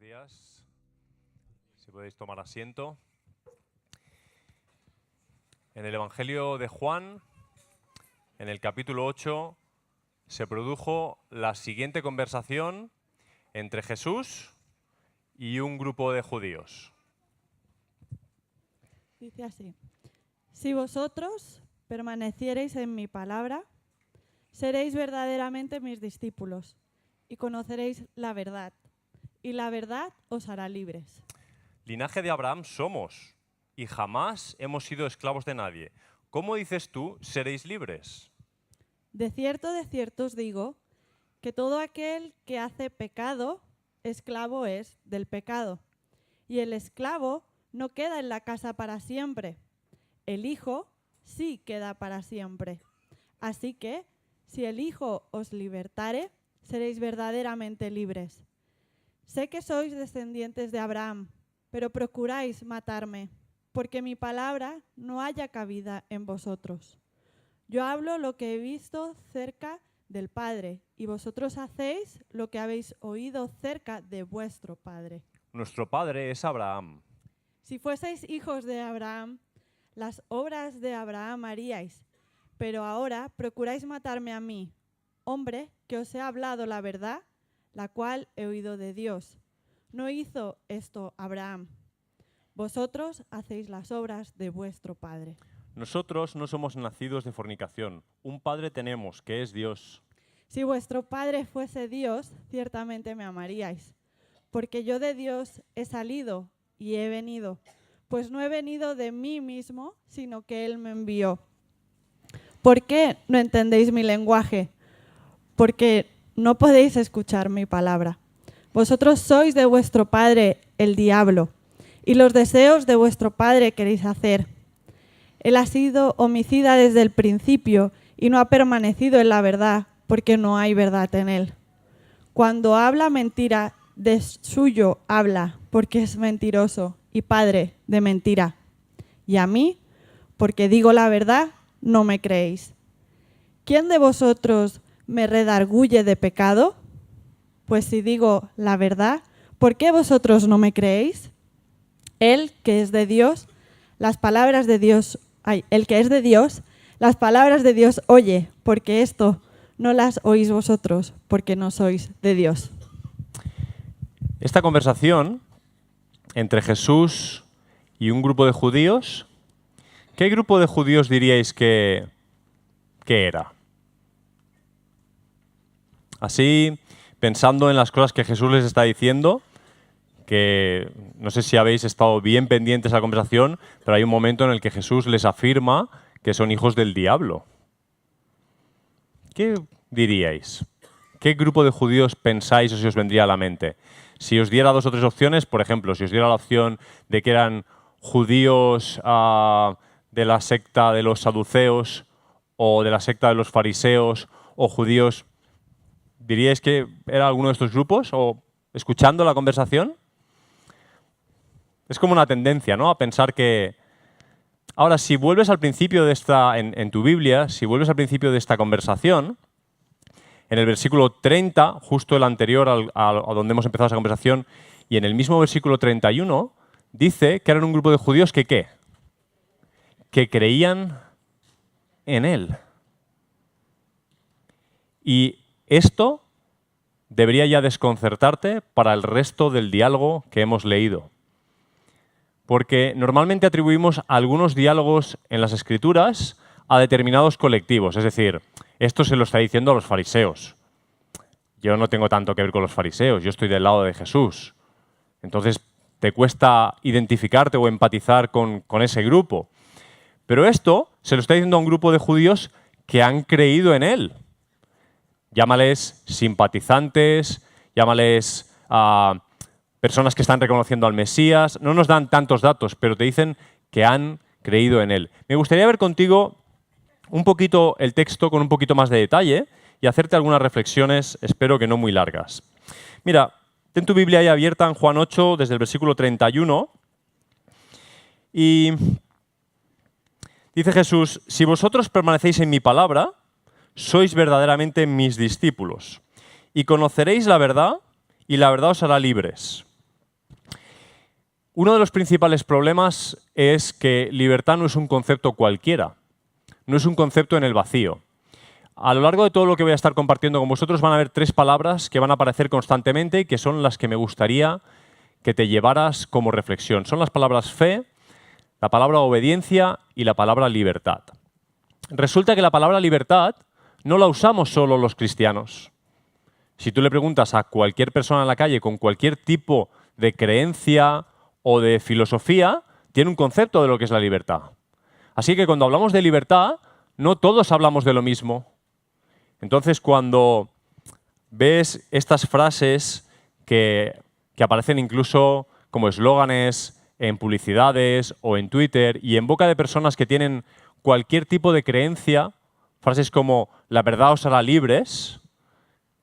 días. Si podéis tomar asiento. En el Evangelio de Juan, en el capítulo 8, se produjo la siguiente conversación entre Jesús y un grupo de judíos. Dice así: si vosotros permaneciereis en mi palabra, seréis verdaderamente mis discípulos y conoceréis la verdad, y la verdad os hará libres. Linaje de Abraham somos y jamás hemos sido esclavos de nadie. ¿Cómo dices tú, seréis libres? De cierto os digo, que todo aquel que hace pecado, esclavo es del pecado. Y el esclavo no queda en la casa para siempre. El Hijo sí queda para siempre. Así que, si el Hijo os libertare, seréis verdaderamente libres. Sé que sois descendientes de Abraham, pero procuráis matarme, porque mi palabra no haya cabida en vosotros. Yo hablo lo que he visto cerca del Padre, y vosotros hacéis lo que habéis oído cerca de vuestro Padre. Nuestro padre es Abraham. Si fueseis hijos de Abraham, las obras de Abraham haríais, pero ahora procuráis matarme a mí, hombre que os he hablado la verdad, la cual he oído de Dios. No hizo esto Abraham. Vosotros hacéis las obras de vuestro padre. Nosotros no somos nacidos de fornicación. Un padre tenemos, que es Dios. Si vuestro padre fuese Dios, ciertamente me amaríais, porque yo de Dios he salido y he venido, pues no he venido de mí mismo, sino que Él me envió. ¿Por qué no entendéis mi lenguaje? Porque no podéis escuchar mi palabra. Vosotros sois de vuestro padre el diablo, y los deseos de vuestro padre queréis hacer. Él ha sido homicida desde el principio y no ha permanecido en la verdad, porque no hay verdad en él. Cuando habla mentira, de suyo habla, porque es mentiroso y padre de mentira. Y a mí, porque digo la verdad, no me creéis. ¿Quién de vosotros me redarguye de pecado? Pues si digo la verdad, ¿por qué vosotros no me creéis? El que es de Dios, las palabras de Dios oye, porque esto no las oís vosotros, porque no sois de Dios. Esta conversación entre Jesús y un grupo de judíos, ¿qué grupo de judíos diríais que era? Así, pensando en las cosas que Jesús les está diciendo, que no sé si habéis estado bien pendientes a la conversación, pero hay un momento en el que Jesús les afirma que son hijos del diablo. ¿Qué diríais? ¿Qué grupo de judíos pensáis o se os vendría a la mente? Si os diera dos o tres opciones, por ejemplo, si os diera la opción de que eran judíos de la secta de los saduceos o de la secta de los fariseos o judíos, ¿diríais que era alguno de estos grupos? ¿O escuchando la conversación? Es como una tendencia, ¿no?, a pensar que... Ahora, si vuelves al principio de en tu Biblia, si vuelves al principio de esta conversación, en el versículo 30, justo el anterior a donde hemos empezado esa conversación, y en el mismo versículo 31, dice que eran un grupo de judíos que ¿qué? Que creían en Él. Y esto debería ya desconcertarte para el resto del diálogo que hemos leído. Porque normalmente atribuimos algunos diálogos en las Escrituras a determinados colectivos. Es decir, esto se lo está diciendo a los fariseos. Yo no tengo tanto que ver con los fariseos, yo estoy del lado de Jesús. Entonces te cuesta identificarte o empatizar con ese grupo. Pero esto se lo está diciendo a un grupo de judíos que han creído en Él. Llámales simpatizantes, llámales personas que están reconociendo al Mesías. No nos dan tantos datos, pero te dicen que han creído en Él. Me gustaría ver contigo un poquito el texto con un poquito más de detalle y hacerte algunas reflexiones, espero que no muy largas. Mira, ten tu Biblia ahí abierta en Juan 8, desde el versículo 31. Y dice Jesús: si vosotros permanecéis en mi palabra, sois verdaderamente mis discípulos, y conoceréis la verdad, y la verdad os hará libres. Uno de los principales problemas es que libertad no es un concepto cualquiera, no es un concepto en el vacío. A lo largo de todo lo que voy a estar compartiendo con vosotros van a haber 3 palabras que van a aparecer constantemente y que son las que me gustaría que te llevaras como reflexión. Son las palabras fe, la palabra obediencia y la palabra libertad. Resulta que la palabra libertad no la usamos solo los cristianos. Si tú le preguntas a cualquier persona en la calle con cualquier tipo de creencia o de filosofía, tiene un concepto de lo que es la libertad. Así que cuando hablamos de libertad, no todos hablamos de lo mismo. Entonces, cuando ves estas frases que aparecen incluso como eslóganes en publicidades o en Twitter y en boca de personas que tienen cualquier tipo de creencia, frases como "la verdad os hará libres",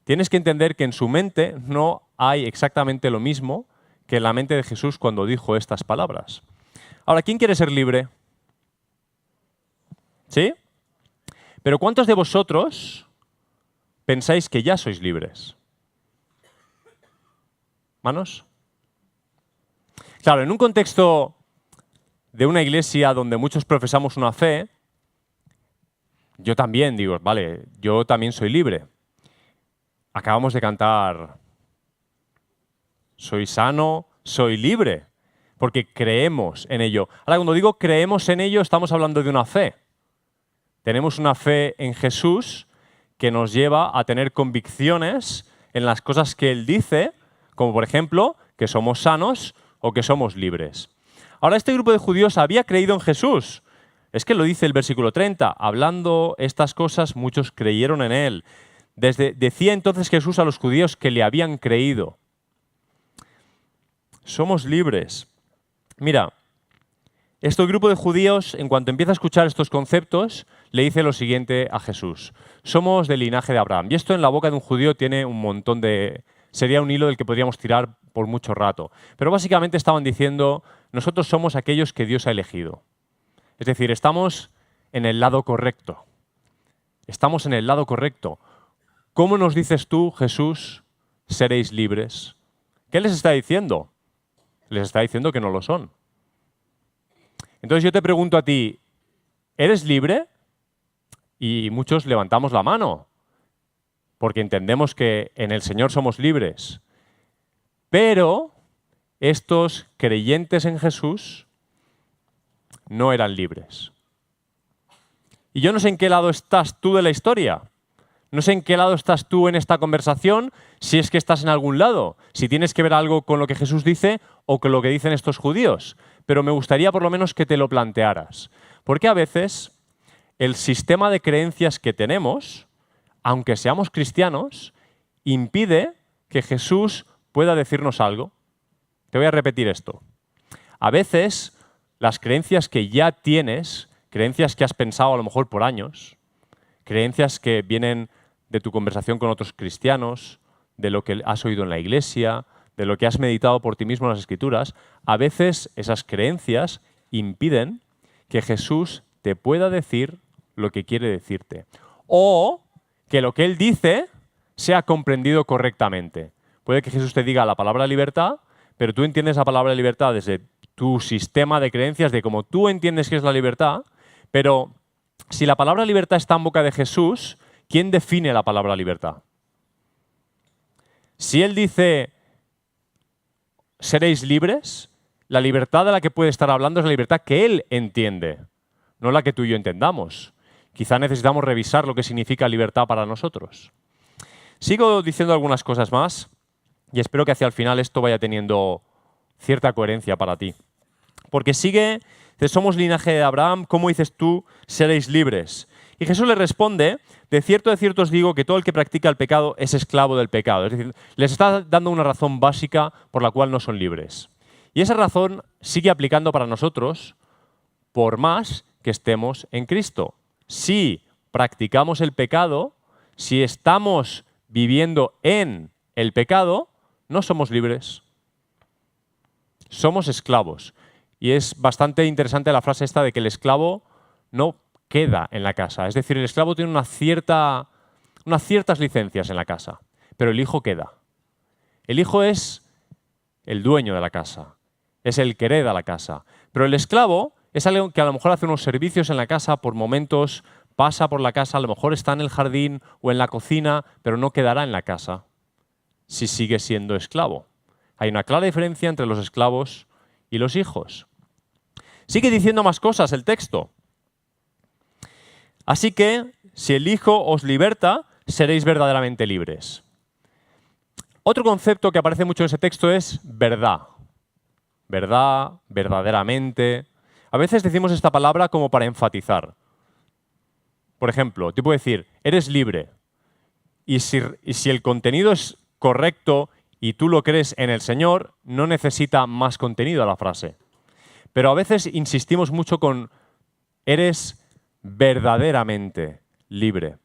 tienes que entender que en su mente no hay exactamente lo mismo que en la mente de Jesús cuando dijo estas palabras. Ahora, ¿quién quiere ser libre? ¿Sí? Pero ¿cuántos de vosotros pensáis que ya sois libres? ¿Manos? Claro, en un contexto de una iglesia donde muchos profesamos una fe, yo también digo, vale, yo también soy libre. Acabamos de cantar "Soy sano, soy libre", porque creemos en ello. Ahora, cuando digo creemos en ello, estamos hablando de una fe. Tenemos una fe en Jesús que nos lleva a tener convicciones en las cosas que Él dice, como por ejemplo, que somos sanos o que somos libres. Ahora, este grupo de judíos había creído en Jesús. Es que lo dice el versículo 30. Hablando estas cosas, muchos creyeron en Él. Decía entonces Jesús a los judíos que le habían creído. Somos libres. Mira, este grupo de judíos, en cuanto empieza a escuchar estos conceptos, le dice lo siguiente a Jesús. Somos del linaje de Abraham. Y esto en la boca de un judío tiene un montón de... Sería un hilo del que podríamos tirar por mucho rato. Pero básicamente estaban diciendo, nosotros somos aquellos que Dios ha elegido. Es decir, estamos en el lado correcto. Estamos en el lado correcto. ¿Cómo nos dices tú, Jesús, seréis libres? ¿Qué les está diciendo? Les está diciendo que no lo son. Entonces yo te pregunto a ti, ¿eres libre? Y muchos levantamos la mano, porque entendemos que en el Señor somos libres. Pero estos creyentes en Jesús no eran libres. Y yo no sé en qué lado estás tú de la historia. No sé en qué lado estás tú en esta conversación, si es que estás en algún lado, si tienes que ver algo con lo que Jesús dice o con lo que dicen estos judíos. Pero me gustaría por lo menos que te lo plantearas. Porque a veces el sistema de creencias que tenemos, aunque seamos cristianos, impide que Jesús pueda decirnos algo. Te voy a repetir esto. A veces las creencias que ya tienes, creencias que has pensado a lo mejor por años, creencias que vienen de tu conversación con otros cristianos, de lo que has oído en la iglesia, de lo que has meditado por ti mismo en las Escrituras, a veces esas creencias impiden que Jesús te pueda decir lo que quiere decirte. O que lo que Él dice sea comprendido correctamente. Puede que Jesús te diga la palabra libertad, pero tú entiendes la palabra libertad desde tu sistema de creencias, de cómo tú entiendes que es la libertad, pero si la palabra libertad está en boca de Jesús, ¿quién define la palabra libertad? Si Él dice, seréis libres, la libertad de la que puede estar hablando es la libertad que Él entiende, no la que tú y yo entendamos. Quizá necesitamos revisar lo que significa libertad para nosotros. Sigo diciendo algunas cosas más y espero que hacia el final esto vaya teniendo cierta coherencia para ti. Porque sigue, dice, somos linaje de Abraham, ¿cómo dices tú seréis libres? Y Jesús le responde, de cierto os digo que todo el que practica el pecado es esclavo del pecado. Es decir, les está dando una razón básica por la cual no son libres. Y esa razón sigue aplicando para nosotros por más que estemos en Cristo. Si practicamos el pecado, si estamos viviendo en el pecado, no somos libres. Somos esclavos. Y es bastante interesante la frase esta de que el esclavo no queda en la casa. Es decir, el esclavo tiene unas ciertas licencias en la casa, pero el hijo queda. El hijo es el dueño de la casa. es el que hereda la casa. Pero el esclavo es alguien que a lo mejor hace unos servicios en la casa por momentos, pasa por la casa, a lo mejor está en el jardín o en la cocina, pero no quedará en la casa si sigue siendo esclavo. Hay una clara diferencia entre los esclavos y los hijos. Sigue diciendo más cosas el texto. Así que, si el Hijo os liberta, seréis verdaderamente libres. Otro concepto que aparece mucho en ese texto es verdad. Verdad, verdaderamente. A veces decimos esta palabra como para enfatizar. Por ejemplo, te puedo decir, eres libre. Y si el contenido es correcto y tú lo crees en el Señor, no necesita más contenido a la frase. Pero a veces insistimos mucho con eres verdaderamente libre.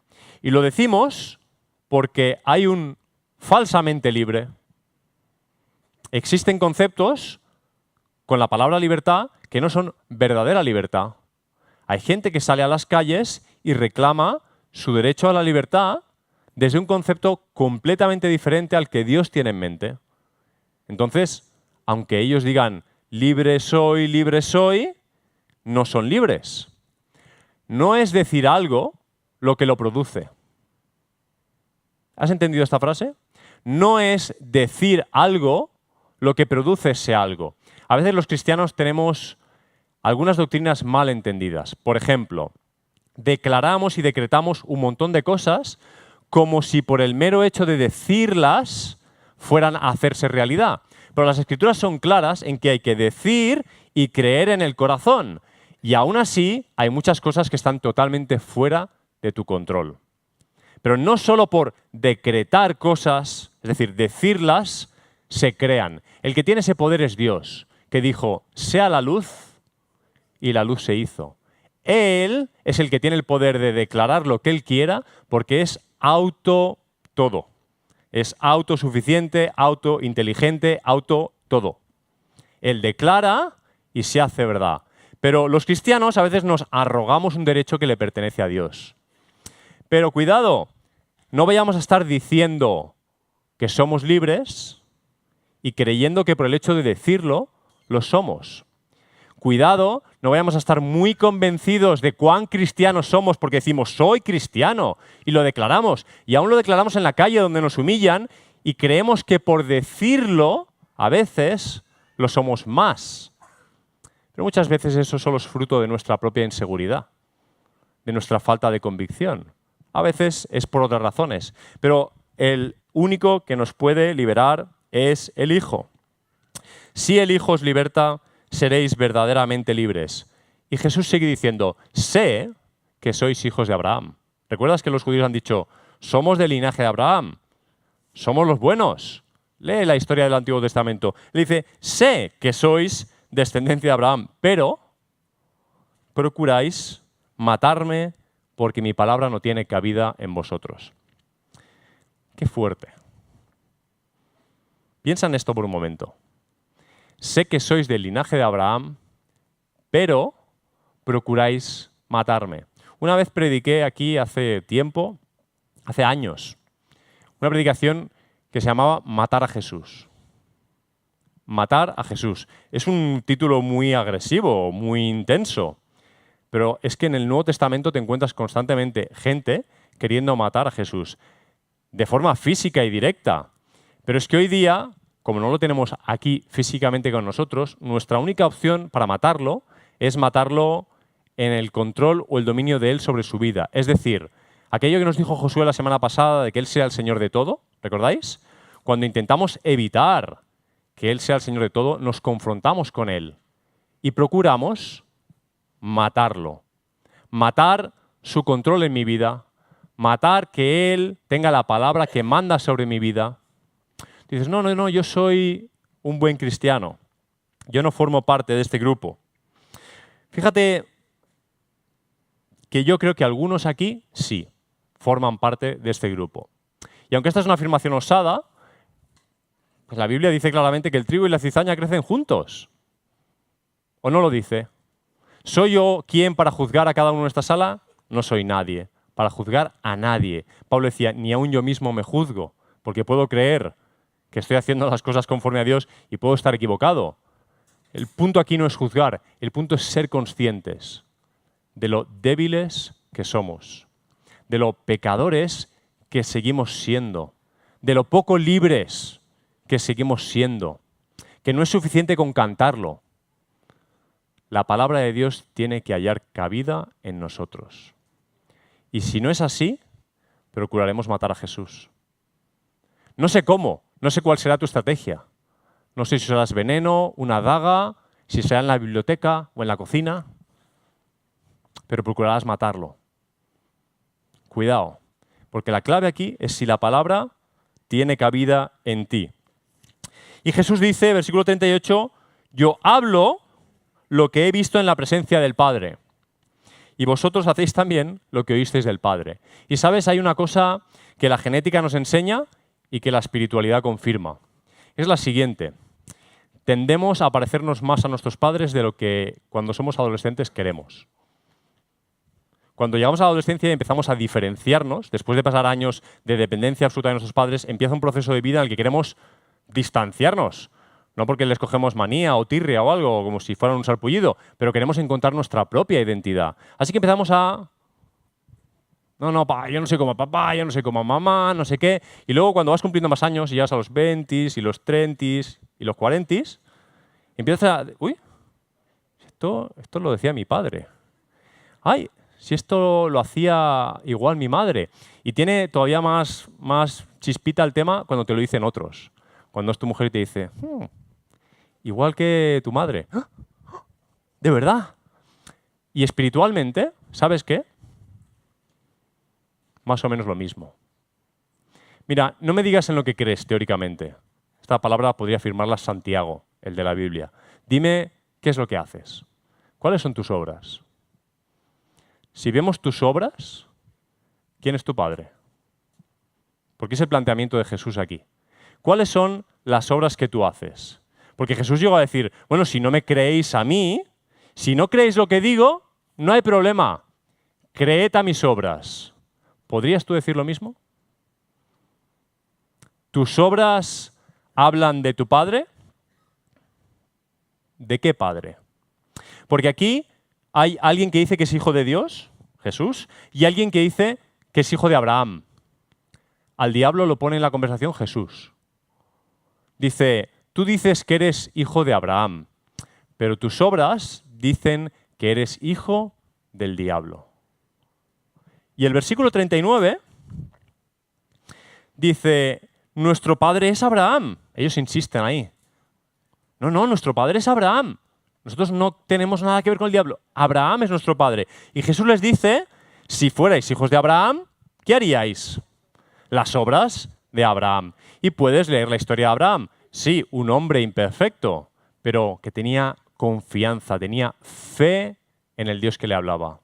Y lo decimos porque hay un falsamente libre. Existen conceptos con la palabra libertad que no son verdadera libertad. Hay gente que sale a las calles y reclama su derecho a la libertad desde un concepto completamente diferente al que Dios tiene en mente. Entonces, aunque ellos digan libre soy, no son libres. No es decir algo lo que lo produce. ¿Has entendido esta frase? No es decir algo lo que produce ese algo. A veces los cristianos tenemos algunas doctrinas mal entendidas. Por ejemplo, declaramos y decretamos un montón de cosas como si por el mero hecho de decirlas fueran a hacerse realidad. Pero las Escrituras son claras en que hay que decir y creer en el corazón. Y aún así hay muchas cosas que están totalmente fuera de tu control. Pero no solo por decretar cosas, es decir, decirlas, se crean. El que tiene ese poder es Dios, que dijo, sea la luz, y la luz se hizo. Él es el que tiene el poder de declarar lo que Él quiera, porque es auto todo. Es autosuficiente, autointeligente, todo. Él declara y se hace verdad. Pero los cristianos a veces nos arrogamos un derecho que le pertenece a Dios. Pero cuidado, no vayamos a estar diciendo que somos libres y creyendo que por el hecho de decirlo, lo somos. Cuidado, no vayamos a estar muy convencidos de cuán cristianos somos porque decimos, soy cristiano, y lo declaramos. Y aún lo declaramos en la calle donde nos humillan y creemos que por decirlo, a veces, lo somos más. Pero muchas veces eso solo es fruto de nuestra propia inseguridad, de nuestra falta de convicción. A veces es por otras razones. Pero el único que nos puede liberar es el Hijo. Si el Hijo os liberta, seréis verdaderamente libres. Y Jesús sigue diciendo, sé que sois hijos de Abraham. ¿Recuerdas que los judíos han dicho, somos del linaje de Abraham? Somos los buenos. Lee la historia del Antiguo Testamento. Le dice, sé que sois descendencia de Abraham, pero procuráis matarme porque mi palabra no tiene cabida en vosotros. Qué fuerte. Piensa en esto por un momento. Sé que sois del linaje de Abraham, pero procuráis matarme. Una vez prediqué aquí hace tiempo, hace años, una predicación que se llamaba Matar a Jesús. Matar a Jesús. Es un título muy agresivo, muy intenso, pero es que en el Nuevo Testamento te encuentras constantemente gente queriendo matar a Jesús, de forma física y directa. Pero es que hoy día, como no lo tenemos aquí físicamente con nosotros, nuestra única opción para matarlo es matarlo en el control o el dominio de él sobre su vida. Es decir, aquello que nos dijo Josué la semana pasada de que él sea el Señor de todo, ¿recordáis? Cuando intentamos evitar que él sea el Señor de todo, nos confrontamos con él y procuramos matarlo. Matar su control en mi vida, matar que él tenga la palabra que manda sobre mi vida. Dices, no, yo soy un buen cristiano. Yo no formo parte de este grupo. Fíjate que yo creo que algunos aquí sí forman parte de este grupo. Y aunque esta es una afirmación osada, pues la Biblia dice claramente que el trigo y la cizaña crecen juntos. ¿O no lo dice? ¿Soy yo quien para juzgar a cada uno en esta sala? No soy nadie. Para juzgar a nadie. Pablo decía, ni aún yo mismo me juzgo, porque puedo creer que estoy haciendo las cosas conforme a Dios y puedo estar equivocado. El punto aquí no es juzgar, el punto es ser conscientes de lo débiles que somos, de lo pecadores que seguimos siendo, de lo poco libres que seguimos siendo, que no es suficiente con cantarlo. La palabra de Dios tiene que hallar cabida en nosotros. Y si no es así, procuraremos matar a Jesús. No sé cómo, no sé cuál será tu estrategia. No sé si serás veneno, una daga, si será en la biblioteca o en la cocina, pero procurarás matarlo. Cuidado, porque la clave aquí es si la palabra tiene cabida en ti. Y Jesús dice, versículo 38, yo hablo lo que he visto en la presencia del Padre. Y vosotros hacéis también lo que oísteis del Padre. Y sabes, hay una cosa que la genética nos enseña y que la espiritualidad confirma. Es la siguiente. Tendemos a parecernos más a nuestros padres de lo que cuando somos adolescentes queremos. Cuando llegamos a la adolescencia y empezamos a diferenciarnos, después de pasar años de dependencia absoluta de nuestros padres, empieza un proceso de vida en el que queremos distanciarnos. No porque les cogemos manía o tirria o algo, como si fueran un sarpullido, pero queremos encontrar nuestra propia identidad. Así que empezamos a... No, yo no soy como papá, yo no soy como mamá, no sé qué. Y luego cuando vas cumpliendo más años y llegas a los 20 y los 30 y los 40, empiezas a... Uy, esto lo decía mi padre. Ay, si esto lo hacía igual mi madre. Y tiene todavía más chispita el tema cuando te lo dicen otros. Cuando es tu mujer y te dice, igual que tu madre. ¿De verdad? Y espiritualmente, ¿sabes qué? Más o menos lo mismo. Mira, no me digas en lo que crees teóricamente. Esta palabra podría afirmarla Santiago, el de la Biblia. Dime qué es lo que haces. ¿Cuáles son tus obras? Si vemos tus obras, ¿quién es tu padre? Porque es el planteamiento de Jesús aquí. ¿Cuáles son las obras que tú haces? Porque Jesús llegó a decir, bueno, si no me creéis a mí, si no creéis lo que digo, no hay problema. Creed a mis obras. ¿Podrías tú decir lo mismo? ¿Tus obras hablan de tu Padre? ¿De qué Padre? Porque aquí hay alguien que dice que es hijo de Dios, Jesús, y alguien que dice que es hijo de Abraham. Al diablo lo pone en la conversación Jesús. Dice, tú dices que eres hijo de Abraham, pero tus obras dicen que eres hijo del diablo. Y el versículo 39 dice, nuestro padre es Abraham. Ellos insisten ahí. No, nuestro padre es Abraham. Nosotros no tenemos nada que ver con el diablo. Abraham es nuestro padre. Y Jesús les dice, si fuerais hijos de Abraham, ¿qué haríais? Las obras de Abraham. Y puedes leer la historia de Abraham. Sí, un hombre imperfecto, pero que tenía confianza, tenía fe en el Dios que le hablaba.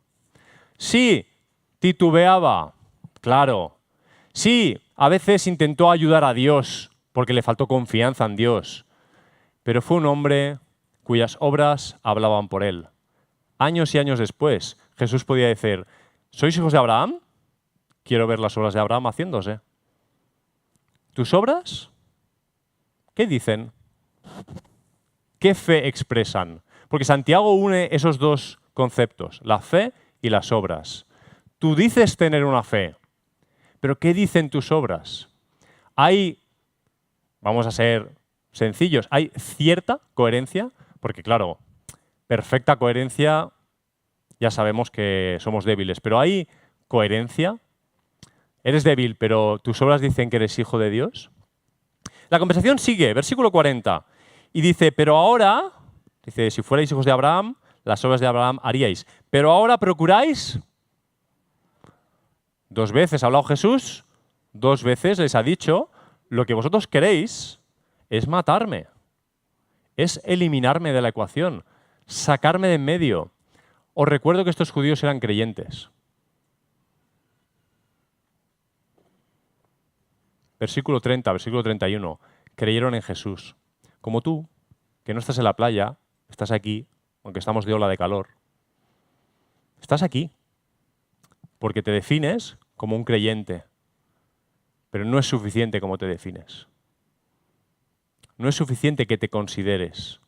Sí, titubeaba, claro. Sí, a veces intentó ayudar a Dios porque le faltó confianza en Dios. Pero fue un hombre cuyas obras hablaban por él. Años y años después, Jesús podía decir, ¿sois hijos de Abraham? Quiero ver las obras de Abraham haciéndose. ¿Tus obras? ¿Qué dicen? ¿Qué fe expresan? Porque Santiago une esos dos conceptos, la fe y las obras. Tú dices tener una fe, pero ¿qué dicen tus obras? Vamos a ser sencillos, hay cierta coherencia, porque claro, perfecta coherencia, ya sabemos que somos débiles, pero hay coherencia. ¿Eres débil, pero tus obras dicen que eres hijo de Dios? La conversación sigue, versículo 40, y dice, pero ahora, dice, si fuerais hijos de Abraham, las obras de Abraham haríais, pero ahora procuráis. 2 veces ha hablado Jesús, 2 veces les ha dicho, lo que vosotros queréis es matarme, es eliminarme de la ecuación, sacarme de en medio. Os recuerdo que estos judíos eran creyentes. Versículo 30, versículo 31, creyeron en Jesús. Como tú, que no estás en la playa, estás aquí, aunque estamos de ola de calor. Estás aquí, porque te defines como un creyente, pero no es suficiente como te defines. No es suficiente que te consideres.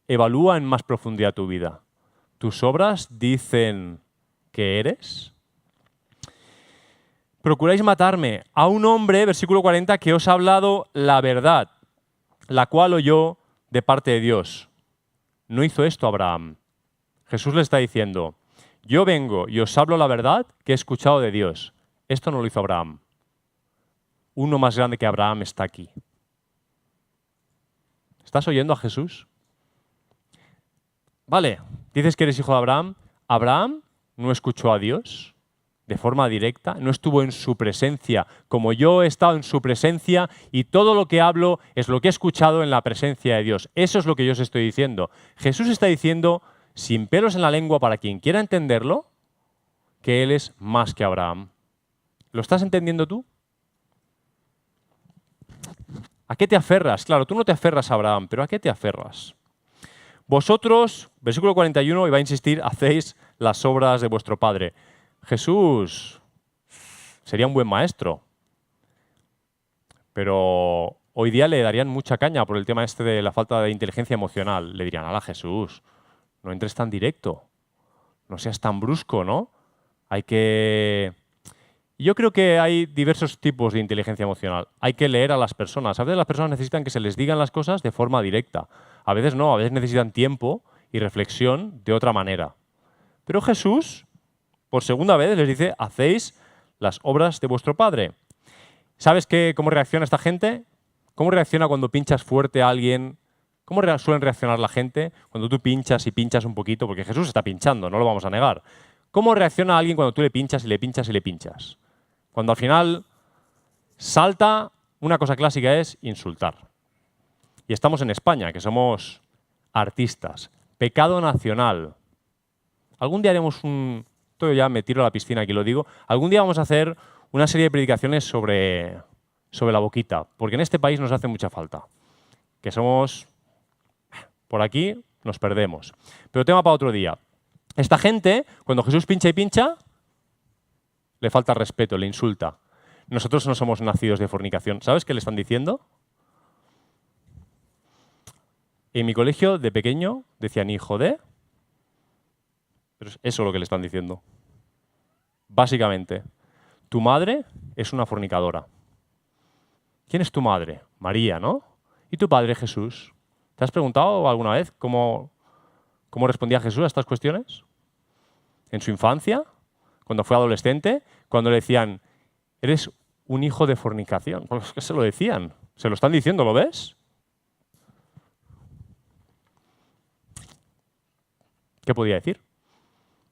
Evalúa en más profundidad tu vida. ¿Tus obras dicen que eres? Procuráis matarme a un hombre, versículo 40, que os ha hablado la verdad, la cual oyó de parte de Dios. No hizo esto Abraham. Jesús le está diciendo, yo vengo y os hablo la verdad que he escuchado de Dios. Esto no lo hizo Abraham. Uno más grande que Abraham está aquí. ¿Estás oyendo a Jesús? Vale, dices que eres hijo de Abraham. Abraham no escuchó a Dios de forma directa, no estuvo en su presencia como yo he estado en su presencia y todo lo que hablo es lo que he escuchado en la presencia de Dios. Eso es lo que yo os estoy diciendo. Jesús está diciendo, sin pelos en la lengua para quien quiera entenderlo, que Él es más que Abraham. ¿Lo estás entendiendo tú? ¿A qué te aferras? Claro, tú no te aferras a Abraham, pero ¿a qué te aferras? Vosotros, versículo 41, y va a insistir, hacéis las obras de vuestro padre. Jesús sería un buen maestro, pero hoy día le darían mucha caña por el tema este de la falta de inteligencia emocional. Le dirían, ala Jesús, no entres tan directo, no seas tan brusco, ¿no? Hay que... Yo creo que hay diversos tipos de inteligencia emocional. Hay que leer a las personas. A veces las personas necesitan que se les digan las cosas de forma directa. A veces no, a veces necesitan tiempo y reflexión de otra manera. Pero Jesús, por segunda vez, les dice, hacéis las obras de vuestro Padre. ¿Sabes cómo reacciona esta gente? ¿Cómo reacciona cuando pinchas fuerte a alguien? ¿Cómo suelen reaccionar la gente cuando tú pinchas y pinchas un poquito? Porque Jesús está pinchando, no lo vamos a negar. ¿Cómo reacciona alguien cuando tú le pinchas y le pinchas y le pinchas? Cuando al final salta, una cosa clásica es insultar. Y estamos en España, que somos artistas. Pecado nacional. Algún día haremos todo ya me tiro a la piscina, aquí lo digo. Algún día vamos a hacer una serie de predicaciones sobre la boquita, porque en este país nos hace mucha falta. Que somos... Por aquí nos perdemos. Pero tema para otro día. Esta gente, cuando Jesús pincha y pincha, le falta respeto, le insulta. Nosotros no somos nacidos de fornicación. ¿Sabes qué le están diciendo? En mi colegio, de pequeño, decían hijo de... Pero es eso lo que le están diciendo. Básicamente, tu madre es una fornicadora. ¿Quién es tu madre? María, ¿no? ¿Y tu padre, Jesús? ¿Te has preguntado alguna vez cómo respondía Jesús a estas cuestiones? ¿En su infancia? ¿Cuando fue adolescente? Cuando le decían, eres un hijo de fornicación. Pues es que se lo decían. Se lo están diciendo, ¿lo ves? ¿Qué podía decir?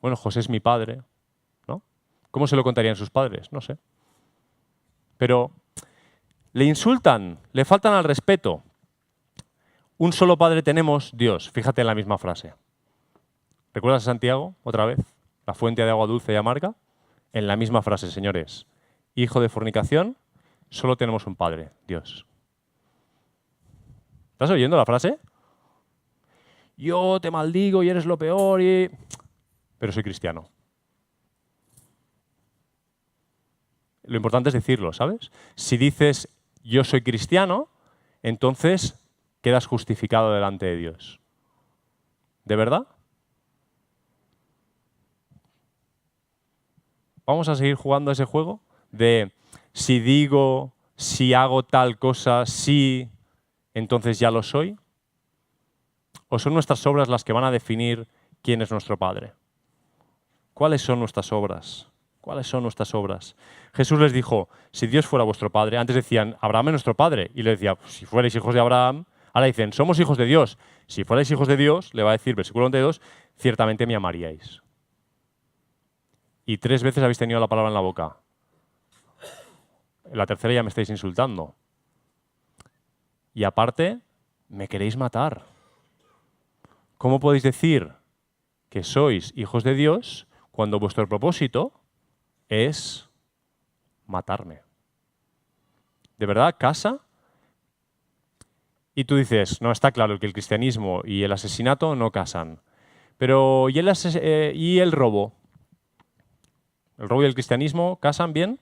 Bueno, José es mi padre, ¿no? ¿Cómo se lo contarían sus padres? No sé. Pero le insultan, le faltan al respeto. Un solo padre tenemos, Dios. Fíjate en la misma frase. ¿Recuerdas a Santiago, otra vez? La fuente de agua dulce y amarga. En la misma frase, señores. Hijo de fornicación, solo tenemos un padre, Dios. ¿Estás oyendo la frase? Yo te maldigo y eres lo peor pero soy cristiano. Lo importante es decirlo, ¿sabes? Si dices yo soy cristiano, entonces quedas justificado delante de Dios. ¿De verdad? ¿Vamos a seguir jugando ese juego de si digo, si hago tal cosa, si, entonces ya lo soy? ¿O son nuestras obras las que van a definir quién es nuestro Padre? ¿Cuáles son nuestras obras? ¿Cuáles son nuestras obras? Jesús les dijo, si Dios fuera vuestro Padre, antes decían, Abraham es nuestro Padre, y le decía, si fuerais hijos de Abraham, ahora dicen, somos hijos de Dios. Si fuerais hijos de Dios, le va a decir, versículo 22, ciertamente me amaríais. Y 3 veces habéis tenido la palabra en la boca. En la tercera ya me estáis insultando. Y aparte, me queréis matar. ¿Cómo podéis decir que sois hijos de Dios cuando vuestro propósito es matarme? ¿De verdad casa? Y tú dices, no, está claro que el cristianismo y el asesinato no casan. Pero ¿y el robo? ¿El robo y el cristianismo casan bien?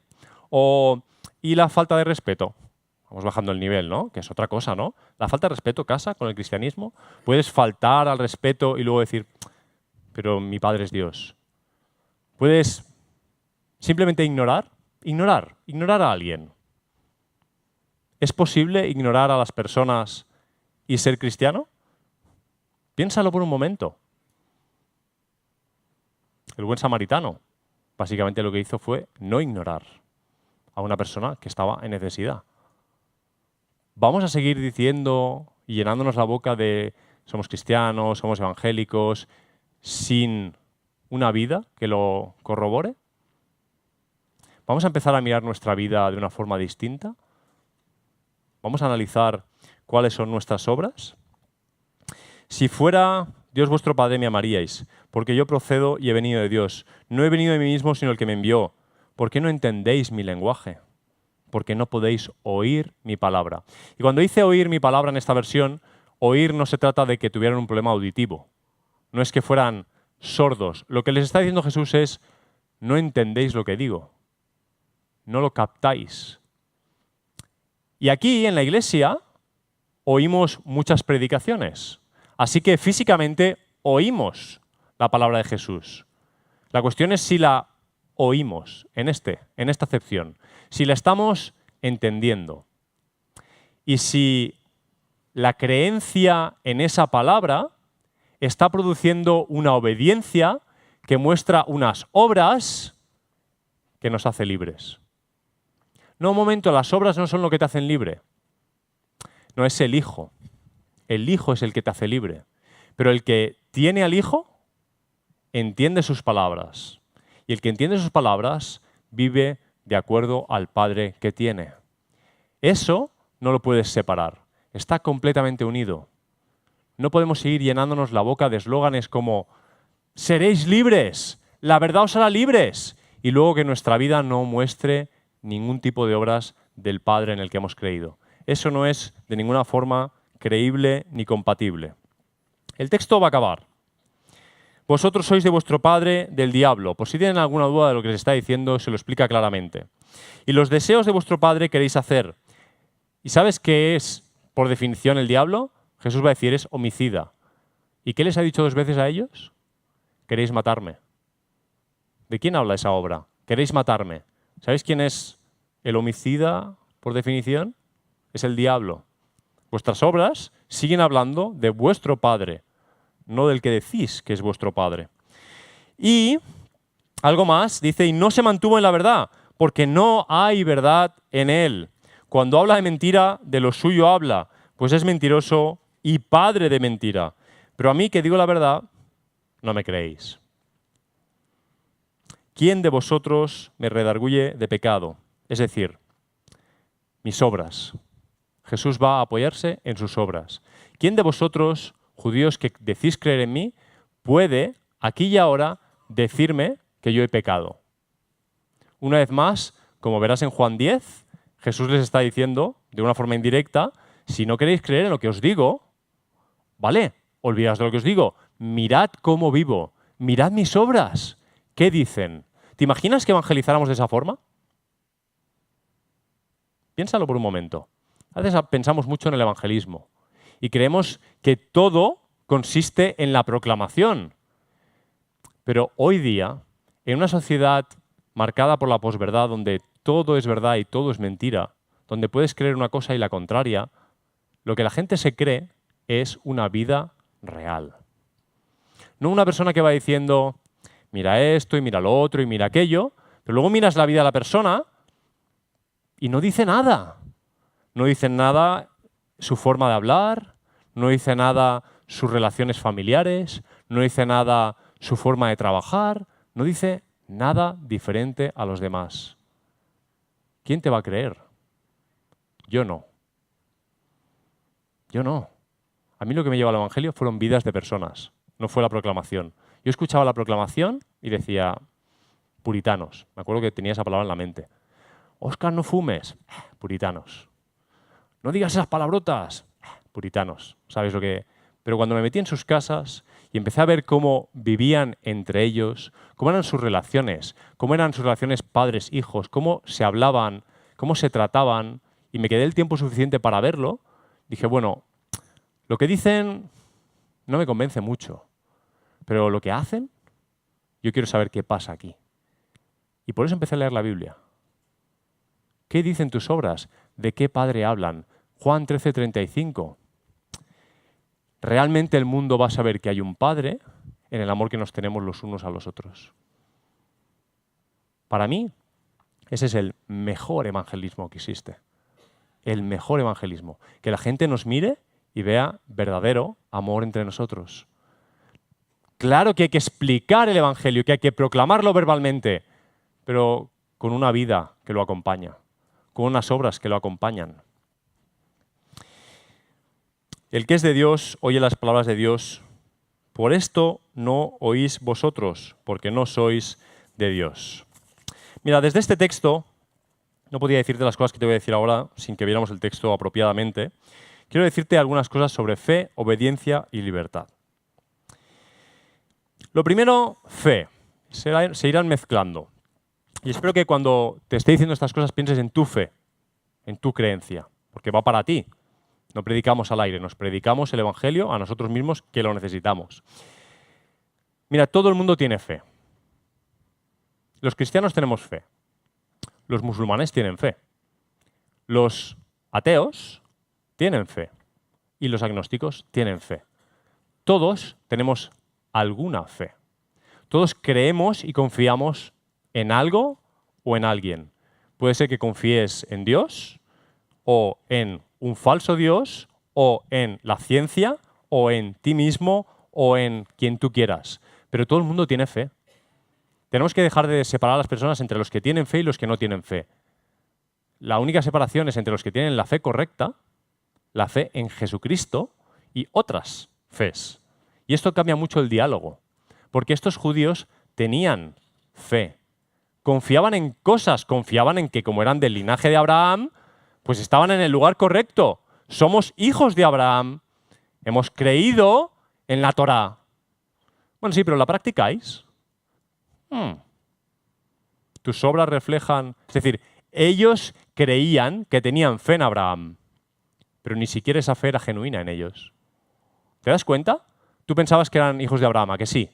¿Y la falta de respeto? Vamos bajando el nivel, ¿no? Que es otra cosa, ¿no? La falta de respeto casa con el cristianismo. Puedes faltar al respeto y luego decir, pero mi Padre es Dios. Puedes simplemente ignorar a alguien. ¿Es posible ignorar a las personas y ser cristiano? Piénsalo por un momento. El buen samaritano, básicamente lo que hizo fue no ignorar a una persona que estaba en necesidad. ¿Vamos a seguir diciendo y llenándonos la boca de somos cristianos, somos evangélicos, sin una vida que lo corrobore? ¿Vamos a empezar a mirar nuestra vida de una forma distinta? ¿Vamos a analizar cuáles son nuestras obras? Si fuera Dios vuestro Padre me amaríais, porque yo procedo y he venido de Dios. No he venido de mí mismo, sino el que me envió. ¿Por qué no entendéis mi lenguaje? Porque no podéis oír mi palabra. Y cuando dice oír mi palabra en esta versión, oír no se trata de que tuvieran un problema auditivo. No es que fueran sordos. Lo que les está diciendo Jesús es, no entendéis lo que digo. No lo captáis. Y aquí, en la iglesia, oímos muchas predicaciones. Así que físicamente oímos la palabra de Jesús. La cuestión es si la oímos en esta acepción, si la estamos entendiendo. Y si la creencia en esa palabra está produciendo una obediencia que muestra unas obras que nos hace libres. No, un momento, las obras no son lo que te hacen libre. No, es el Hijo. El Hijo es el que te hace libre. Pero el que tiene al Hijo entiende sus palabras. Y el que entiende sus palabras vive de acuerdo al Padre que tiene. Eso no lo puedes separar. Está completamente unido. No podemos seguir llenándonos la boca de eslóganes como «seréis libres», «la verdad os hará libres», y luego que nuestra vida no muestre ningún tipo de obras del Padre en el que hemos creído. Eso no es de ninguna forma creíble ni compatible. El texto va a acabar. Vosotros sois de vuestro padre, del diablo. Por si tienen alguna duda de lo que les está diciendo, se lo explica claramente. Y los deseos de vuestro padre queréis hacer. ¿Y sabes qué es, por definición, el diablo? Jesús va a decir, es homicida. ¿Y qué les ha dicho 2 veces a ellos? Queréis matarme. ¿De quién habla esa obra? Queréis matarme. ¿Sabéis quién es el homicida, por definición? Es el diablo. Vuestras obras siguen hablando de vuestro Padre, no del que decís que es vuestro Padre. Y algo más, dice, y no se mantuvo en la verdad, porque no hay verdad en él. Cuando habla de mentira, de lo suyo habla, pues es mentiroso y padre de mentira. Pero a mí, que digo la verdad, no me creéis. ¿Quién de vosotros me redarguye de pecado? Es decir, mis obras. Jesús va a apoyarse en sus obras. ¿Quién de vosotros, judíos que decís creer en mí, puede, aquí y ahora, decirme que yo he pecado? Una vez más, como verás en Juan 10, Jesús les está diciendo, de una forma indirecta, si no queréis creer en lo que os digo, vale, olvidaos de lo que os digo, mirad cómo vivo, mirad mis obras. ¿Qué dicen? ¿Te imaginas que evangelizáramos de esa forma? Piénsalo por un momento. A veces pensamos mucho en el evangelismo y creemos que todo consiste en la proclamación. Pero hoy día, en una sociedad marcada por la posverdad, donde todo es verdad y todo es mentira, donde puedes creer una cosa y la contraria, lo que la gente se cree es una vida real. No una persona que va diciendo, mira esto y mira lo otro y mira aquello, pero luego miras la vida de la persona y no dice nada. No dice nada su forma de hablar, no dice nada sus relaciones familiares, no dice nada su forma de trabajar, no dice nada diferente a los demás. ¿Quién te va a creer? Yo no. Yo no. A mí lo que me llevó al Evangelio fueron vidas de personas, no fue la proclamación. Yo escuchaba la proclamación y decía, puritanos. Me acuerdo que tenía esa palabra en la mente. Óscar, no fumes. Puritanos. No digas esas palabrotas. Puritanos. ¿Sabes lo que...? Pero cuando me metí en sus casas y empecé a ver cómo vivían entre ellos, cómo eran sus relaciones padres-hijos, cómo se hablaban, cómo se trataban, y me quedé el tiempo suficiente para verlo, dije, bueno, lo que dicen no me convence mucho, pero lo que hacen, yo quiero saber qué pasa aquí. Y por eso empecé a leer la Biblia. ¿Qué dicen tus obras? ¿De qué Padre hablan? Juan 13:35. Realmente el mundo va a saber que hay un Padre en el amor que nos tenemos los unos a los otros. Para mí, ese es el mejor evangelismo que existe. El mejor evangelismo. Que la gente nos mire y vea verdadero amor entre nosotros. Claro que hay que explicar el evangelio, que hay que proclamarlo verbalmente, pero con una vida que lo acompaña, con unas obras que lo acompañan. El que es de Dios oye las palabras de Dios. Por esto no oís vosotros, porque no sois de Dios. Mira, desde este texto, no podía decirte las cosas que te voy a decir ahora sin que viéramos el texto apropiadamente. Quiero decirte algunas cosas sobre fe, obediencia y libertad. Lo primero, fe. Se irán mezclando. Y espero que cuando te esté diciendo estas cosas pienses en tu fe, en tu creencia, porque va para ti. No predicamos al aire, nos predicamos el Evangelio a nosotros mismos que lo necesitamos. Mira, todo el mundo tiene fe. Los cristianos tenemos fe. Los musulmanes tienen fe. Los ateos tienen fe. Y los agnósticos tienen fe. Todos tenemos alguna fe. Todos creemos y confiamos en algo o en alguien. Puede ser que confíes en Dios o en un falso Dios o en la ciencia o en ti mismo o en quien tú quieras. Pero todo el mundo tiene fe. Tenemos que dejar de separar a las personas entre los que tienen fe y los que no tienen fe. La única separación es entre los que tienen la fe correcta, la fe en Jesucristo y otras fes. Y esto cambia mucho el diálogo, porque estos judíos tenían fe. Confiaban en cosas, confiaban en que como eran del linaje de Abraham, pues estaban en el lugar correcto. Somos hijos de Abraham. Hemos creído en la Torá. Bueno, sí, pero ¿la practicáis? Tus obras reflejan... Es decir, ellos creían que tenían fe en Abraham, pero ni siquiera esa fe era genuina en ellos. ¿Te das cuenta? Tú pensabas que eran hijos de Abraham, ¿a que sí?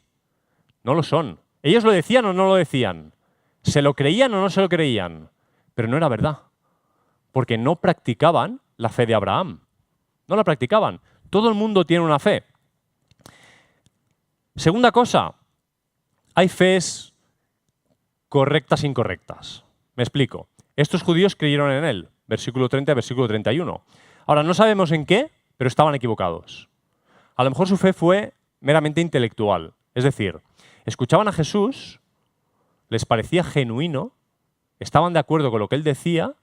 No lo son. ¿Ellos lo decían o no lo decían? ¿Se lo creían o no se lo creían? Pero no era verdad, porque no practicaban la fe de Abraham. No la practicaban. Todo el mundo tiene una fe. Segunda cosa, hay fees correctas e incorrectas. Me explico. Estos judíos creyeron en él, versículo 30 y versículo 31. Ahora, no sabemos en qué, pero estaban equivocados. A lo mejor su fe fue meramente intelectual. Es decir, escuchaban a Jesús, les parecía genuino, estaban de acuerdo con lo que él decía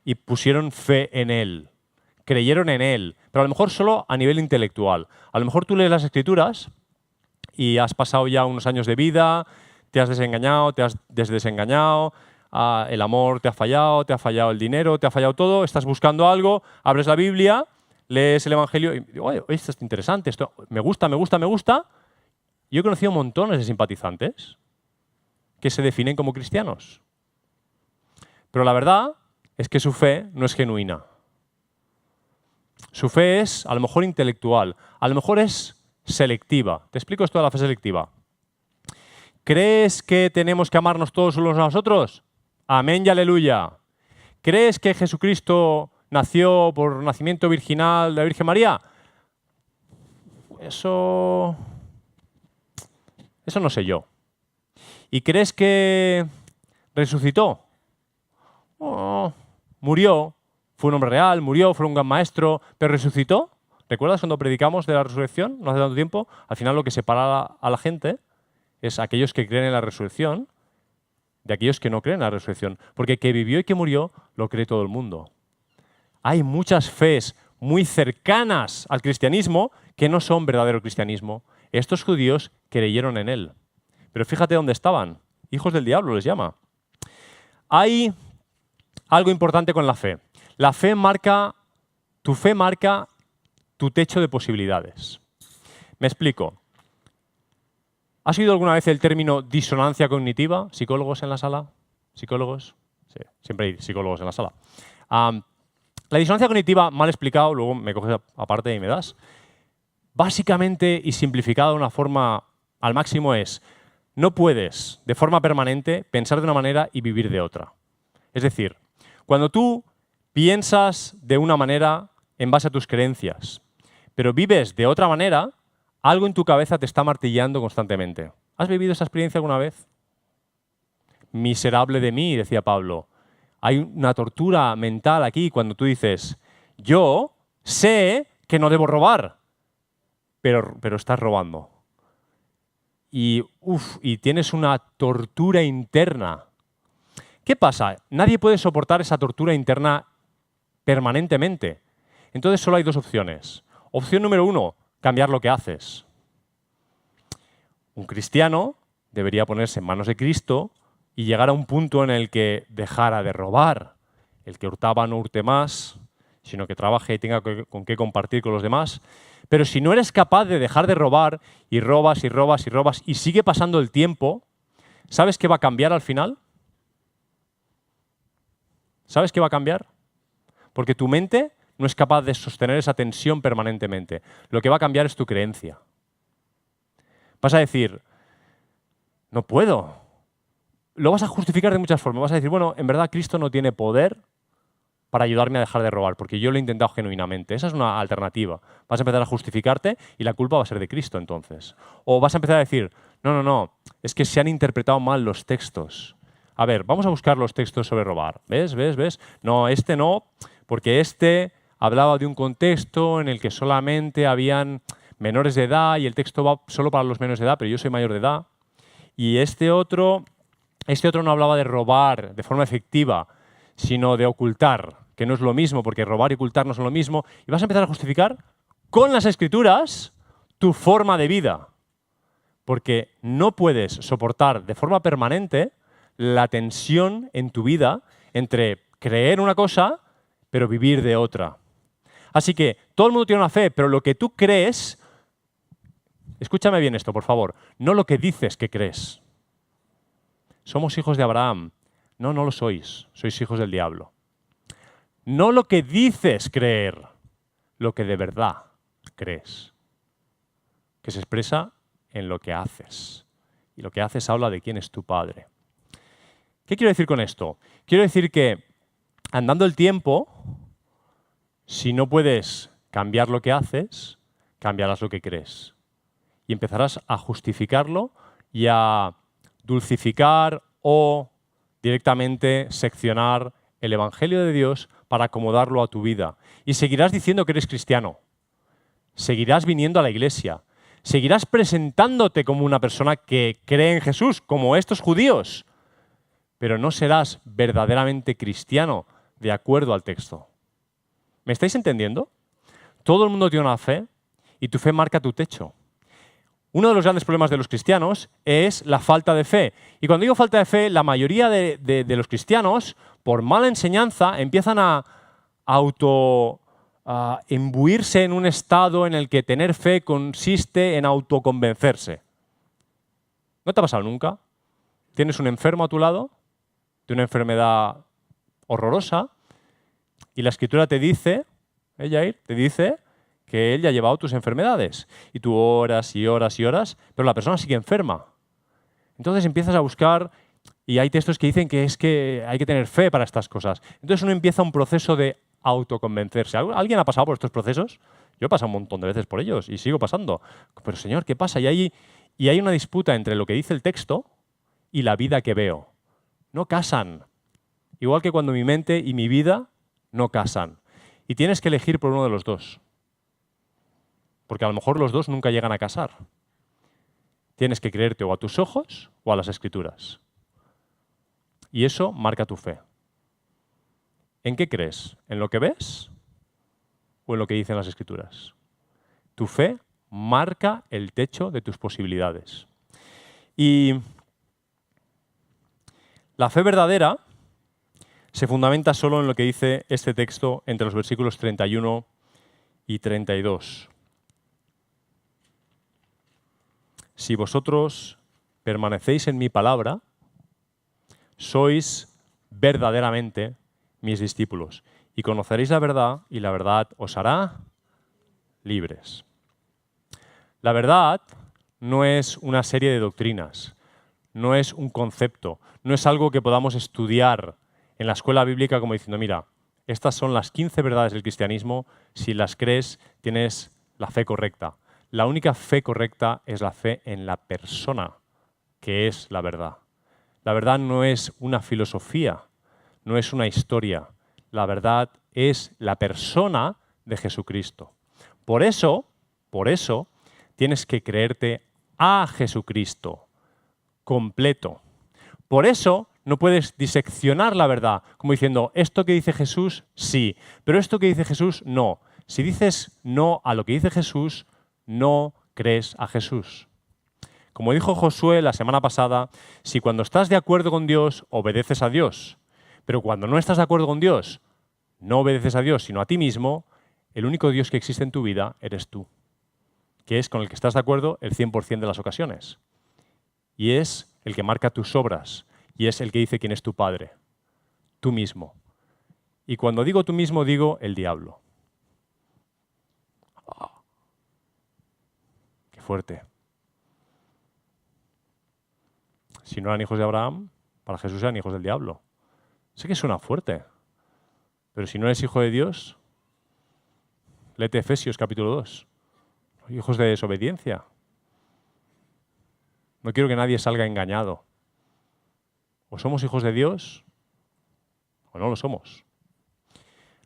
y pusieron fe en él. Creyeron en él, pero a lo mejor solo a nivel intelectual. A lo mejor tú lees las Escrituras y has pasado ya unos años de vida, te has desengañado, te has desdesengañado, el amor te ha fallado el dinero, te ha fallado todo, estás buscando algo, abres la Biblia, lees el Evangelio y digo, oye, esto es interesante, esto me gusta. Yo he conocido montones de simpatizantes que se definen como cristianos. Pero la verdad es que su fe no es genuina. Su fe es, a lo mejor, intelectual, a lo mejor es selectiva. Te explico esto de la fe selectiva. ¿Crees que tenemos que amarnos todos unos a los otros? Amén y aleluya. ¿Crees que Jesucristo nació por nacimiento virginal de la Virgen María? Eso no sé yo. ¿Y crees que resucitó? Oh, murió. Fue un hombre real, murió, fue un gran maestro, pero resucitó. ¿Recuerdas cuando predicamos de la resurrección? No hace tanto tiempo. Al final lo que separa a la gente es aquellos que creen en la resurrección de aquellos que no creen en la resurrección. Porque que vivió y que murió lo cree todo el mundo. Hay muchas fees muy cercanas al cristianismo que no son verdadero cristianismo. Estos judíos creyeron en él. Pero fíjate dónde estaban. Hijos del diablo les llama. Hay algo importante con la fe. La fe marca, tu fe marca tu techo de posibilidades. Me explico. ¿Has oído alguna vez el término disonancia cognitiva? ¿Psicólogos en la sala? ¿Psicólogos? Sí, siempre hay psicólogos en la sala. La disonancia cognitiva, mal explicado, luego me coges aparte y me das. Básicamente y simplificado de una forma al máximo es, no puedes de forma permanente pensar de una manera y vivir de otra. Es decir, cuando tú piensas de una manera en base a tus creencias, pero vives de otra manera, algo en tu cabeza te está martillando constantemente. ¿Has vivido esa experiencia alguna vez? Miserable de mí, decía Pablo. Hay una tortura mental aquí cuando tú dices, yo sé que no debo robar, pero estás robando. Y tienes una tortura interna. ¿Qué pasa? Nadie puede soportar esa tortura interna permanentemente. Entonces solo hay dos opciones. Opción número 1, cambiar lo que haces. Un cristiano debería ponerse en manos de Cristo y llegar a un punto en el que dejara de robar. El que hurtaba no hurte más, sino que trabaje y tenga con qué compartir con los demás. Pero si no eres capaz de dejar de robar y robas y robas y robas y sigue pasando el tiempo, ¿sabes qué va a cambiar al final? ¿Sabes qué va a cambiar? Porque tu mente no es capaz de sostener esa tensión permanentemente. Lo que va a cambiar es tu creencia. Vas a decir, no puedo. Lo vas a justificar de muchas formas. Vas a decir, bueno, en verdad Cristo no tiene poder para ayudarme a dejar de robar, porque yo lo he intentado genuinamente. Esa es una alternativa. Vas a empezar a justificarte y la culpa va a ser de Cristo entonces. O vas a empezar a decir, no, es que se han interpretado mal los textos. A ver, vamos a buscar los textos sobre robar. ¿Ves? No, este no, porque este hablaba de un contexto en el que solamente habían menores de edad y el texto va solo para los menores de edad, pero yo soy mayor de edad. Y este otro no hablaba de robar de forma efectiva, sino de ocultar, que no es lo mismo, porque robar y ocultar no son lo mismo. Y vas a empezar a justificar con las Escrituras tu forma de vida. Porque no puedes soportar de forma permanente la tensión en tu vida entre creer una cosa, pero vivir de otra. Así que todo el mundo tiene una fe, pero lo que tú crees, escúchame bien esto, por favor, no lo que dices que crees. Somos hijos de Abraham. No lo sois. Sois hijos del diablo. No lo que dices creer, lo que de verdad crees. Que se expresa en lo que haces. Y lo que haces habla de quién es tu padre. ¿Qué quiero decir con esto? Quiero decir que andando el tiempo, si no puedes cambiar lo que haces, cambiarás lo que crees. Y empezarás a justificarlo y a dulcificar o directamente seccionar el Evangelio de Dios para acomodarlo a tu vida. Y seguirás diciendo que eres cristiano. Seguirás viniendo a la iglesia. Seguirás presentándote como una persona que cree en Jesús, como estos judíos. Pero no serás verdaderamente cristiano de acuerdo al texto. ¿Me estáis entendiendo? Todo el mundo tiene una fe y tu fe marca tu techo. Uno de los grandes problemas de los cristianos es la falta de fe. Y cuando digo falta de fe, la mayoría de los cristianos, por mala enseñanza, empiezan a imbuirse en un estado en el que tener fe consiste en autoconvencerse. ¿No te ha pasado nunca? Tienes un enfermo a tu lado, de una enfermedad horrorosa, y la Escritura te dice, Jair, te dice que Él ya ha llevado tus enfermedades. Y tú oras y oras y oras, pero la persona sigue enferma. Entonces empiezas a buscar, y hay textos que dicen que es que hay que tener fe para estas cosas. Entonces uno empieza un proceso de autoconvencerse. ¿Alguien ha pasado por estos procesos? Yo he pasado un montón de veces por ellos y sigo pasando. Pero Señor, ¿qué pasa? Y hay una disputa entre lo que dice el texto y la vida que veo. No casan. Igual que cuando mi mente y mi vida no casan. Y tienes que elegir por uno de los dos. Porque a lo mejor los dos nunca llegan a casar. Tienes que creerte o a tus ojos o a las Escrituras. Y eso marca tu fe. ¿En qué crees? ¿En lo que ves o en lo que dicen las Escrituras? Tu fe marca el techo de tus posibilidades. Y la fe verdadera se fundamenta solo en lo que dice este texto entre los versículos 31 y 32. Si vosotros permanecéis en mi palabra, sois verdaderamente mis discípulos y conoceréis la verdad, y la verdad os hará libres. La verdad no es una serie de doctrinas, no es un concepto, no es algo que podamos estudiar en la escuela bíblica como diciendo, mira, estas son las 15 verdades del cristianismo, si las crees tienes la fe correcta. La única fe correcta es la fe en la persona, que es la verdad. La verdad no es una filosofía, no es una historia. La verdad es la persona de Jesucristo. Por eso, tienes que creerte a Jesucristo completo. Por eso no puedes diseccionar la verdad, como diciendo, esto que dice Jesús, sí, pero esto que dice Jesús, no. Si dices no a lo que dice Jesús, no crees a Jesús. Como dijo Josué la semana pasada, si cuando estás de acuerdo con Dios, obedeces a Dios, pero cuando no estás de acuerdo con Dios, no obedeces a Dios, sino a ti mismo, el único Dios que existe en tu vida eres tú, que es con el que estás de acuerdo el 100% de las ocasiones. Y es el que marca tus obras, y es el que dice quién es tu padre, tú mismo. Y cuando digo tú mismo, digo el diablo. Oh, ¡qué fuerte! Si no eran hijos de Abraham, para Jesús eran hijos del diablo. Sé que suena fuerte, pero si no eres hijo de Dios, léete Efesios capítulo 2. Hijos de desobediencia. No quiero que nadie salga engañado. O somos hijos de Dios o no lo somos.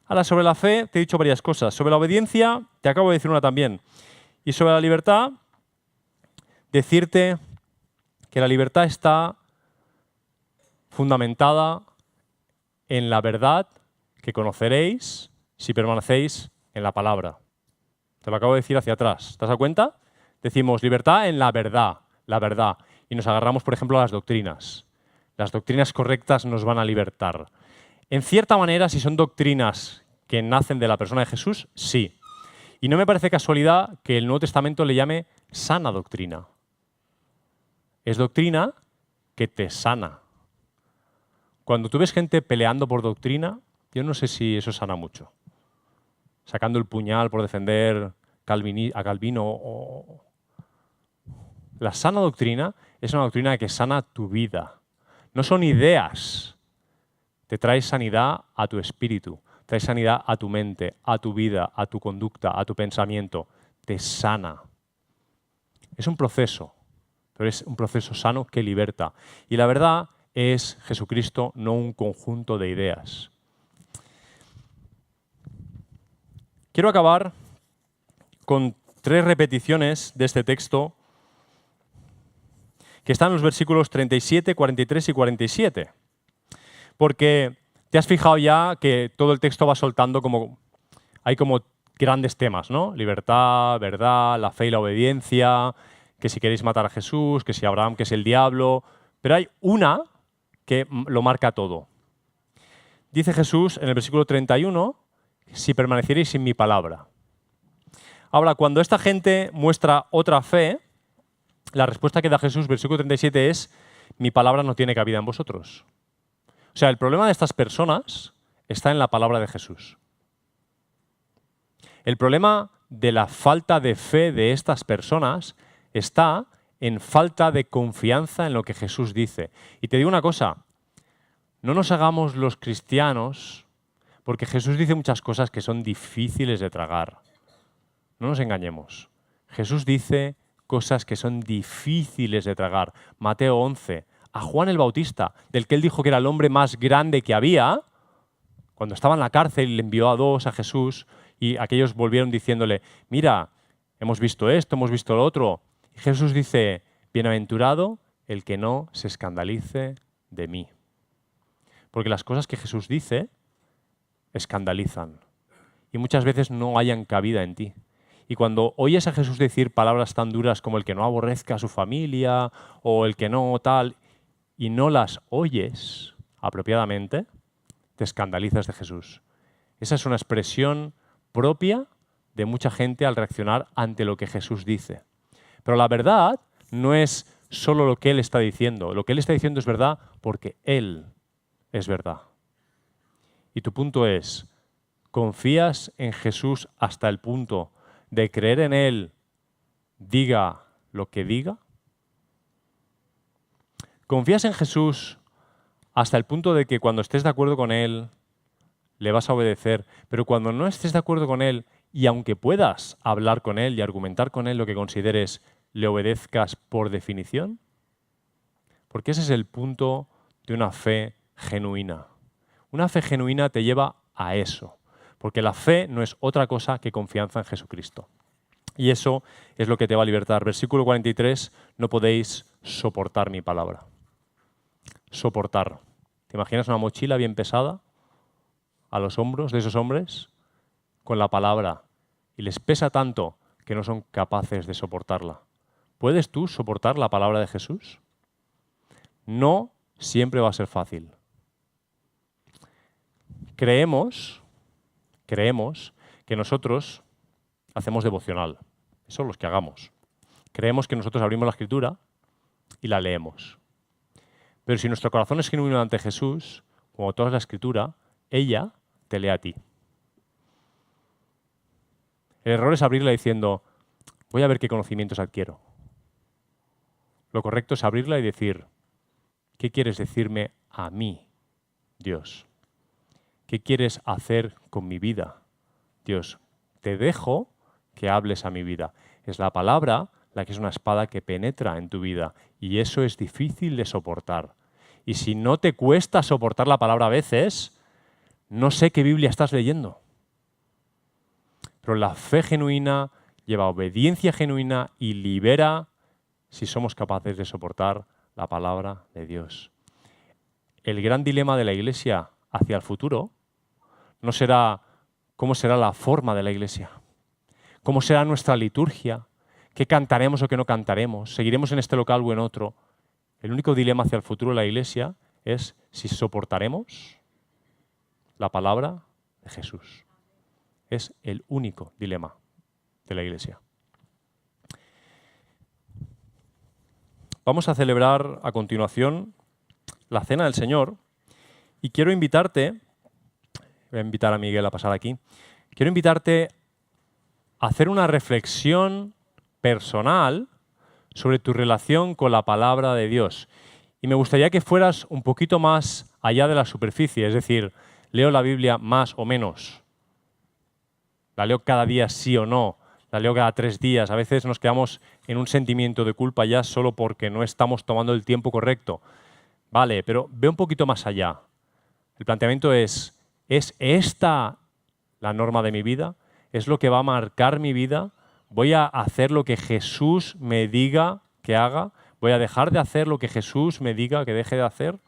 Ahora, sobre la fe te he dicho varias cosas. Sobre la obediencia te acabo de decir una también. Y sobre la libertad, decirte que la libertad está fundamentada en la verdad que conoceréis si permanecéis en la palabra. Te lo acabo de decir hacia atrás. ¿Te das cuenta? Decimos libertad en la verdad, y nos agarramos, por ejemplo, a las doctrinas. Las doctrinas correctas nos van a libertar. En cierta manera, si son doctrinas que nacen de la persona de Jesús, sí. Y no me parece casualidad que el Nuevo Testamento le llame sana doctrina. Es doctrina que te sana. Cuando tú ves gente peleando por doctrina, yo no sé si eso sana mucho. Sacando el puñal por defender a Calvino. La sana doctrina es una doctrina que sana tu vida. No son ideas. Te trae sanidad a tu espíritu, trae sanidad a tu mente, a tu vida, a tu conducta, a tu pensamiento. Te sana. Es un proceso, pero es un proceso sano que liberta. Y la verdad es Jesucristo, no un conjunto de ideas. Quiero acabar con 3 repeticiones de este texto que están en los versículos 37, 43 y 47. Porque te has fijado ya que todo el texto va soltando hay como grandes temas, ¿no? Libertad, verdad, la fe y la obediencia, que si queréis matar a Jesús, que si Abraham, que es el diablo. Pero hay una que lo marca todo. Dice Jesús en el versículo 31, si permanecierais en mi palabra. Ahora, cuando esta gente muestra otra fe, la respuesta que da Jesús, versículo 37, es: mi palabra no tiene cabida en vosotros. O sea, el problema de estas personas está en la palabra de Jesús. El problema de la falta de fe de estas personas está en falta de confianza en lo que Jesús dice. Y te digo una cosa, no nos hagamos los cristianos, porque Jesús dice muchas cosas que son difíciles de tragar. No nos engañemos. Jesús dice cosas que son difíciles de tragar. Mateo 11. A Juan el Bautista, del que él dijo que era el hombre más grande que había, cuando estaba en la cárcel le envió a 2 a Jesús y aquellos volvieron diciéndole: mira, hemos visto esto, hemos visto lo otro. Y Jesús dice: bienaventurado el que no se escandalice de mí. Porque las cosas que Jesús dice escandalizan y muchas veces no hayan cabida en ti. Y cuando oyes a Jesús decir palabras tan duras como el que no aborrezca a su familia o el que no tal, y no las oyes apropiadamente, te escandalizas de Jesús. Esa es una expresión propia de mucha gente al reaccionar ante lo que Jesús dice. Pero la verdad no es solo lo que Él está diciendo. Lo que Él está diciendo es verdad porque Él es verdad. Y tu punto es, ¿Confías en Jesús hasta el punto de creer en Él, diga lo que diga? ¿Confías en Jesús hasta el punto de que cuando estés de acuerdo con Él, le vas a obedecer, pero cuando no estés de acuerdo con Él, y aunque puedas hablar con Él y argumentar con Él lo que consideres, le obedezcas por definición? Porque ese es el punto de una fe genuina. Una fe genuina te lleva a eso, porque la fe no es otra cosa que confianza en Jesucristo. Y eso es lo que te va a libertar. Versículo 43, no podéis soportar mi palabra. Soportar. ¿Te imaginas una mochila bien pesada a los hombros de esos hombres con la palabra y les pesa tanto que no son capaces de soportarla? ¿Puedes tú soportar la palabra de Jesús? No siempre va a ser fácil. Creemos que nosotros hacemos devocional. Eso los que hagamos. Creemos que nosotros abrimos la Escritura y la leemos. Pero si nuestro corazón es genuino ante Jesús, como toda la Escritura, ella te lee a ti. El error es abrirla diciendo, voy a ver qué conocimientos adquiero. Lo correcto es abrirla y decir, ¿qué quieres decirme a mí, Dios? ¿Qué quieres hacer con mi vida? Dios, te dejo que hables a mi vida. Es la palabra la que es una espada que penetra en tu vida y eso es difícil de soportar. Y si no te cuesta soportar la palabra a veces, no sé qué Biblia estás leyendo. Pero la fe genuina lleva obediencia genuina y libera si somos capaces de soportar la palabra de Dios. El gran dilema de la Iglesia hacia el futuro no será cómo será la forma de la Iglesia, cómo será nuestra liturgia, qué cantaremos o qué no cantaremos, seguiremos en este local o en otro. El único dilema hacia el futuro de la Iglesia es si soportaremos la palabra de Jesús. Es el único dilema de la Iglesia. Vamos a celebrar a continuación la Cena del Señor y quiero invitarte, voy a invitar a Miguel a pasar aquí, quiero invitarte a hacer una reflexión personal sobre tu relación con la palabra de Dios. Y me gustaría que fueras un poquito más allá de la superficie, es decir, leo la Biblia más o menos. La leo cada día sí o no, la leo cada 3 días. A veces nos quedamos en un sentimiento de culpa ya solo porque no estamos tomando el tiempo correcto. Vale, pero ve un poquito más allá. El planteamiento ¿es esta la norma de mi vida? ¿Es lo que va a marcar mi vida? ¿Voy a hacer lo que Jesús me diga que haga? ¿Voy a dejar de hacer lo que Jesús me diga que deje de hacer?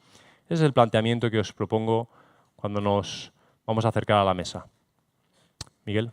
Ese es el planteamiento que os propongo cuando nos vamos a acercar a la mesa. Miguel.